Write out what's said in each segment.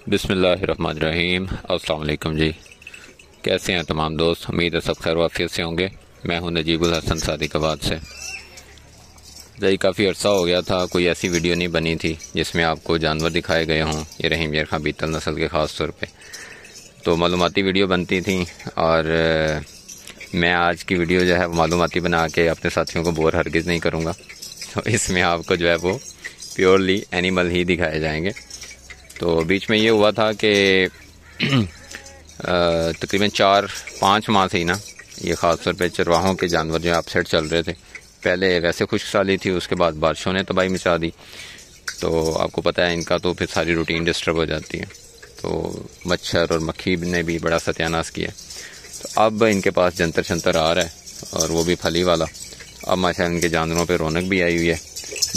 बिस्मिल्लाहिर्रहमानिर्रहीम। अस्सलाम वालेकुम जी। कैसे हैं तमाम दोस्त? उम्मीद है सब खैर वाफियत से होंगे। मैं हूं नजीबुल हसन सादिकाबाद से। भाई काफ़ी अर्सा हो गया था, कोई ऐसी वीडियो नहीं बनी थी जिसमें आपको जानवर दिखाए गए हों, ये रहीम यार खां बीतल नस्ल के ख़ास तौर पे। तो मालूमाती वीडियो बनती थी और मैं आज की वीडियो जो है वो मालूमाती बना के अपने साथियों को बोर हरगिज़ नहीं करूँगा। तो इसमें आपको जो है वो प्योरली एनिमल ही दिखाए जाएंगे। तो बीच में ये हुआ था कि तकरीबन 4-5 माह से ही ना, ये ख़ास तौर पे चरवाहों के जानवर जो अपसेट चल रहे थे। पहले वैसे खुश्क साली थी, उसके बाद बारिशों ने तबाही मचा दी। तो आपको पता है इनका तो फिर सारी रूटीन डिस्टर्ब हो जाती है। तो मच्छर और मक्खी ने भी बड़ा सत्यानाश किया। तो अब इनके पास जंतर शंतर आ रहा है और वो भी फली वाला। अब माशाअल्लाह इनके जानवरों पे रौनक भी आई हुई है,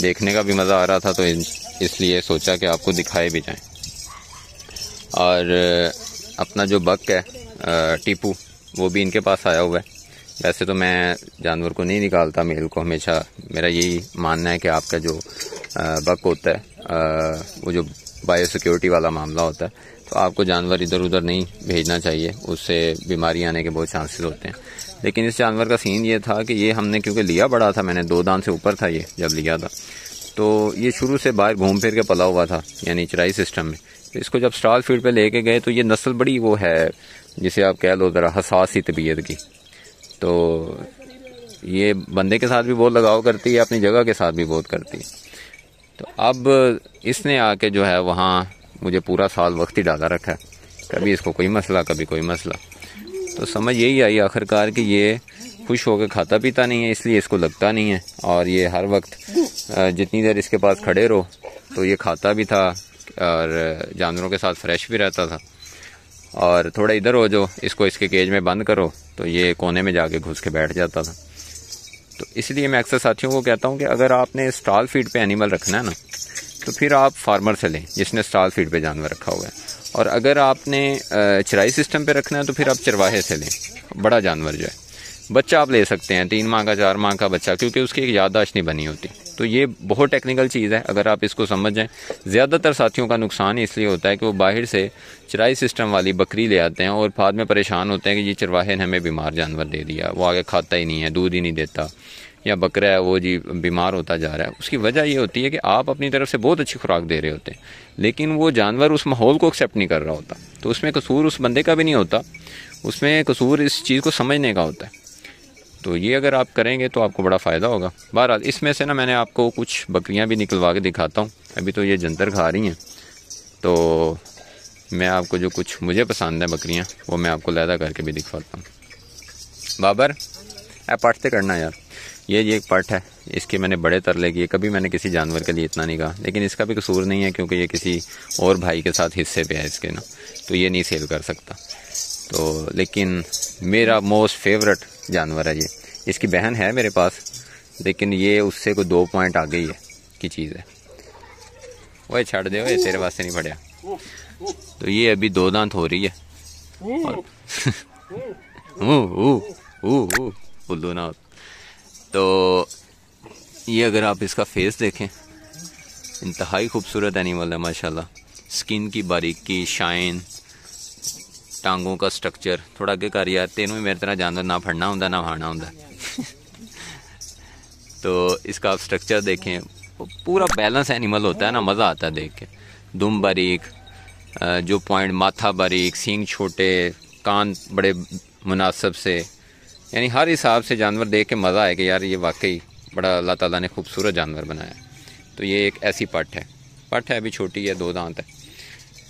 देखने का भी मज़ा आ रहा था। तो इसलिए सोचा कि आपको दिखाए भी जाएं। और अपना जो बक है टीपू, वो भी इनके पास आया हुआ है। वैसे तो मैं जानवर को नहीं निकालता मेल को, हमेशा मेरा यही मानना है कि आपका जो बक होता है वो जो बायो सिक्योरिटी वाला मामला होता है, तो आपको जानवर इधर उधर नहीं भेजना चाहिए, उससे बीमारी आने के बहुत चांसेस होते हैं। लेकिन इस जानवर का सीन ये था कि ये हमने क्योंकि लिया बड़ा था, मैंने 2 दांत से ऊपर था ये जब लिया था, तो ये शुरू से बाहर घूम फिर के पला हुआ था, यानी चराई सिस्टम में। तो इसको जब स्टॉल फीड पे लेके गए तो ये नस्ल बड़ी वो है, जिसे आप कह लो ज़रा हसास सी तबीयत की। तो ये बंदे के साथ भी बहुत लगाव करती है, अपनी जगह के साथ भी बहुत करती है। तो अब इसने आके जो है वहाँ मुझे पूरा साल वक्त ही डाला रखा है, कभी इसको कोई मसला कभी कोई मसला। तो समझ यही आई आखिरकार कि ये खुश होकर खाता पीता नहीं है, इसलिए इसको लगता नहीं है। और ये हर वक्त जितनी देर इसके पास खड़े रहो तो ये खाता भी था और जानवरों के साथ फ्रेश भी रहता था। और थोड़ा इधर हो जो इसको इसके केज में बंद करो तो ये कोने में जाके घुस के बैठ जाता था। तो इसलिए मैं अक्सर साथियों को कहता हूँ कि अगर आपने स्टॉल फीड पे एनिमल रखना है ना, तो फिर आप फार्मर से लें जिसने स्टॉल फीड पे जानवर रखा हुआ है। और अगर आपने चराई सिस्टम पे रखना है तो फिर आप चरवाहे से लें। बड़ा जानवर जो है, बच्चा आप ले सकते हैं 3 माह का 4 माह का बच्चा, क्योंकि उसकी एक याददाश्त नहीं बनी होती। तो ये बहुत टेक्निकल चीज़ है, अगर आप इसको समझ जाएं। ज़्यादातर साथियों का नुकसान इसलिए होता है कि वो बाहर से चराई सिस्टम वाली बकरी ले आते हैं और बाद में परेशान होते हैं कि ये चरवाहे ने हमें बीमार जानवर दे दिया, वो आगे खाता ही नहीं है, दूध ही नहीं देता, या बकरा है वो जी बीमार होता जा रहा है। उसकी वजह ये होती है कि आप अपनी तरफ से बहुत अच्छी खुराक दे रहे होते हैं, लेकिन वो जानवर उस माहौल को एक्सेप्ट नहीं कर रहा होता। तो उसमें कसूर उस बंदे का भी नहीं होता, उसमें कसूर इस चीज़ को समझने का होता है। तो ये अगर आप करेंगे तो आपको बड़ा फ़ायदा होगा। बहरहाल इसमें से ना मैंने आपको कुछ बकरियां भी निकलवा के दिखाता हूँ। अभी तो ये जंतर खा रही हैं, तो मैं आपको जो कुछ मुझे पसंद है बकरियां वो मैं आपको लैदा करके भी दिखवाता हूँ। बाबर पट से करना यार। ये एक पट है, इसके मैंने बड़े तरले किए, कभी मैंने किसी जानवर के लिए इतना नहीं कहा। लेकिन इसका भी कसूर नहीं है क्योंकि ये किसी और भाई के साथ हिस्से पे है इसके ना, तो ये नहीं सेल कर सकता। तो लेकिन मेरा मोस्ट फेवरेट जानवर है ये। इसकी बहन है मेरे पास, लेकिन ये उससे कोई 2 पॉइंट आगे ही है की चीज़ है। वही छड़ दे, वही तेरे वास्ते नहीं पड़िया। तो ये अभी 2 दांत हो रही है और उल्लू ना। तो ये अगर आप इसका फेस देखें, इंतहाई खूबसूरत एनिमल है माशाल्लाह। स्किन की बारीकी, शाइन, टांगों का स्ट्रक्चर। थोड़ा आगे कर यार, तेनों मेरी तरह जानवर ना फड़ना होंगे ना भाना होंगे। तो इसका आप स्ट्रक्चर देखें, पूरा बैलेंस एनिमल होता है ना, मज़ा आता है देख के। दुम बारीक, जो पॉइंट माथा बारीक, सींग छोटे, कान बड़े मुनासिब से, यानी हर हिसाब से जानवर देख के मज़ा आए कि यार ये वाकई बड़ा अल्लाह ताला ने खूबसूरत जानवर बनाया। तो ये एक ऐसी पट है अभी छोटी है, 2 दांत है।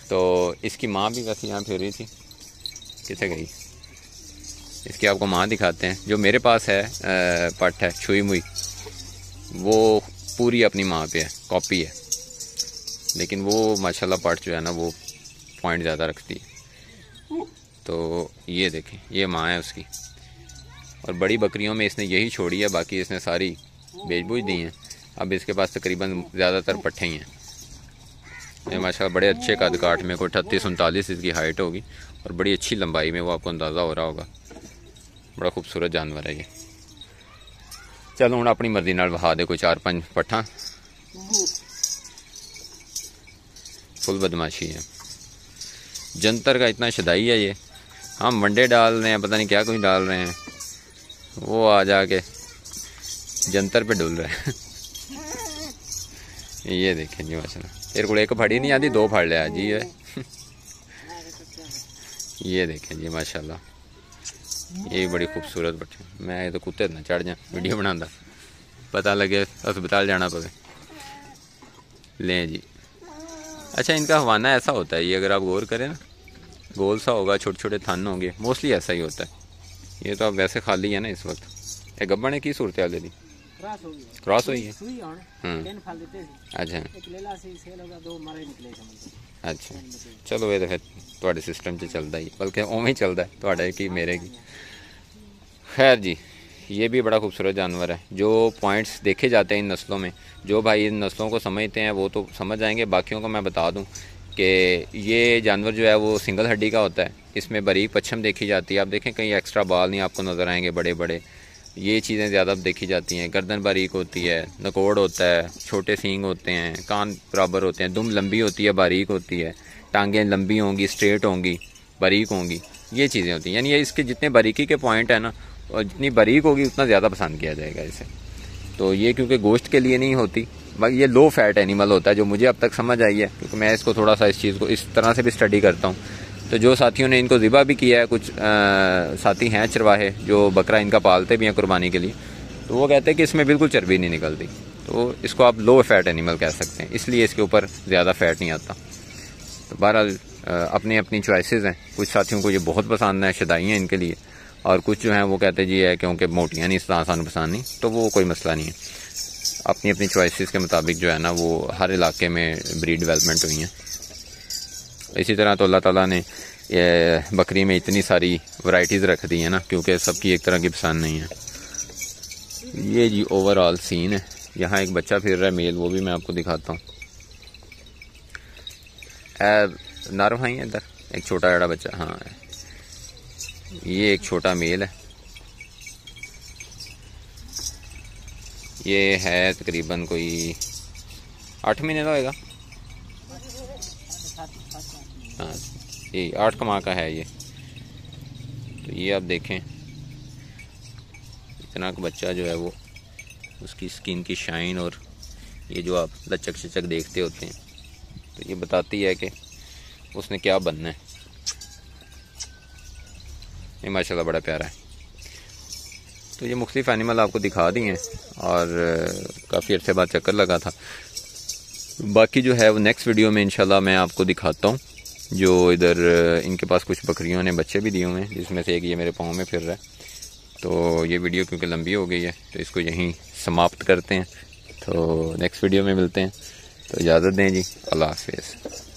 तो इसकी माँ भी वैसे यहाँ फिर रही थी, किसे गई? इसकी आपको माँ दिखाते हैं। जो मेरे पास है पट है छुई मुई, वो पूरी अपनी माँ पे है, कॉपी है। लेकिन वो माशाल्लाह पट जो है ना वो पॉइंट ज़्यादा रखती है। तो ये देखें, ये माँ है उसकी। और बड़ी बकरियों में इसने यही छोड़ी है, बाकी इसने सारी बेच बूझ दी हैं। अब इसके पास तकरीबन ज़्यादातर पट्ठे ही हैं। ये माशाल्लाह बड़े अच्छे कद काठ में, कोई 38-39 इसकी हाइट होगी और बड़ी अच्छी लंबाई में, वो आपको अंदाज़ा हो रहा होगा। बड़ा खूबसूरत जानवर है ये। चलो हूँ अपनी मर्जी नाल वहा दे कोई 4-5 पट्ठा। फुल बदमाशी है। जंतर का इतना शदाई है ये, हम वनडे डाल रहे हैं, पता नहीं क्या कुछ डाल रहे हैं, वो आ जाके जंतर पे डुल रहा है। ये देखें जी माशाल्लाह, तेरे को एक फाड़ी नहीं आती, दो फाड़ लिया जी है। ये देखें जी माशाल्लाह, ये बड़ी खूबसूरत बच्चे। मैं ये तो कुत्ते ना चढ़ जा वीडियो बनाता, पता लगे अस्पताल जाना पवे। लें जी, अच्छा इनका हवाना ऐसा होता है, ये अगर आप गौर करें ना, गोल सा होगा, छोटे छोटे थन होंगे, मोस्टली ऐसा ही होता है। ये तो अब वैसे खाली है ना इस वक्त। ये गब्बा ने की सूरत हाल दी, क्रॉस हुई है। अच्छा अच्छा, चलो ये तो फिर थोड़े सिस्टम से चलता ही, बल्कि उवें ही चलता है थोड़े की मेरे की। खैर जी, ये भी बड़ा खूबसूरत जानवर है। जो पॉइंट्स देखे जाते हैं इन नस्लों में, जो भाई इन नस्लों को समझते हैं वो तो समझ आएंगे, बाकियों को मैं बता दूं कि ये जानवर जो है वो सिंगल हड्डी का होता है। इसमें बारीक पच्छम देखी जाती है, आप देखें कहीं एक्स्ट्रा बाल नहीं आपको नज़र आएंगे बड़े बड़े, ये चीज़ें ज़्यादा देखी जाती हैं। गर्दन बारीक होती है, नकोड़ होता है, छोटे सींग होते हैं, कान बराबर होते हैं, दुम लंबी होती है, बारीक होती है, टांगें लंबी होंगी, स्ट्रेट होंगी, बारीक होंगी, ये चीज़ें होती हैं। यानी ये इसके जितने बारीकी के पॉइंट हैं ना, और जितनी बारीक होगी उतना ज़्यादा पसंद किया जाएगा इसे। तो ये क्योंकि गोश्त के लिए नहीं होती, बाकी ये लो फैट एनिमल होता है, जो मुझे अब तक समझ आई है, क्योंकि मैं इसको थोड़ा सा इस चीज़ को इस तरह से भी स्टडी करता हूँ। तो जो साथियों ने इनको ज़िबा भी किया है, कुछ साथी हैं चरवाहे जो बकरा इनका पालते भी हैं कुर्बानी के लिए, तो वो कहते हैं कि इसमें बिल्कुल चर्बी नहीं निकलती, तो इसको आप लो फैट एनिमल कह सकते हैं, इसलिए इसके ऊपर ज़्यादा फैट नहीं आता। तो बहरहाल अपनी अपनी चॉइसेस हैं। कुछ साथियों को ये बहुत पसंद है, शदाई हैं इनके लिए, और कुछ जो हैं वो कहते जी है क्योंकि मोटियाँ नहीं, इस तरह आसान पसंद नहीं, तो वो कोई मसला नहीं है। अपनी अपनी चॉइसेस के मुताबिक जो है ना वो हर इलाके में ब्रीड डेवलपमेंट हुई हैं। इसी तरह तो अल्लाह ताला ने बकरी में इतनी सारी वैरायटीज़ रख दी हैं ना, क्योंकि सबकी एक तरह की पसंद नहीं है। ये जी ओवरऑल सीन है। यहाँ एक बच्चा फिर रहा है मेल, वो भी मैं आपको दिखाता हूँ। नर भाई इधर एक छोटा जड़ा बच्चा, हाँ ये एक छोटा मेल है। ये है तकरीबन कोई 8 महीने का होएगा, हाँ ये 8 कमा का है ये। तो ये आप देखें इतना का बच्चा जो है वो, उसकी स्किन की शाइन और ये जो आप लचक शचक देखते होते हैं, तो ये बताती है कि उसने क्या बनना है। ये माशाल्लाह बड़ा प्यारा है। तो ये मुख्तलिफ एनिमल आपको दिखा दी हैं, और काफ़ी अर्से बाद चक्कर लगा था। बाकी जो है वो नेक्स्ट वीडियो में इंशाल्लाह मैं आपको दिखाता हूँ। जो इधर इनके पास कुछ बकरियों ने बच्चे भी दिए हुए हैं, जिसमें से एक ये मेरे पाँव में फिर रहा है। तो ये वीडियो क्योंकि लंबी हो गई है तो इसको यहीं समाप्त करते हैं। तो नेक्स्ट वीडियो में मिलते हैं, तो इजाज़त दें जी, अल्लाह हाफ़िज़।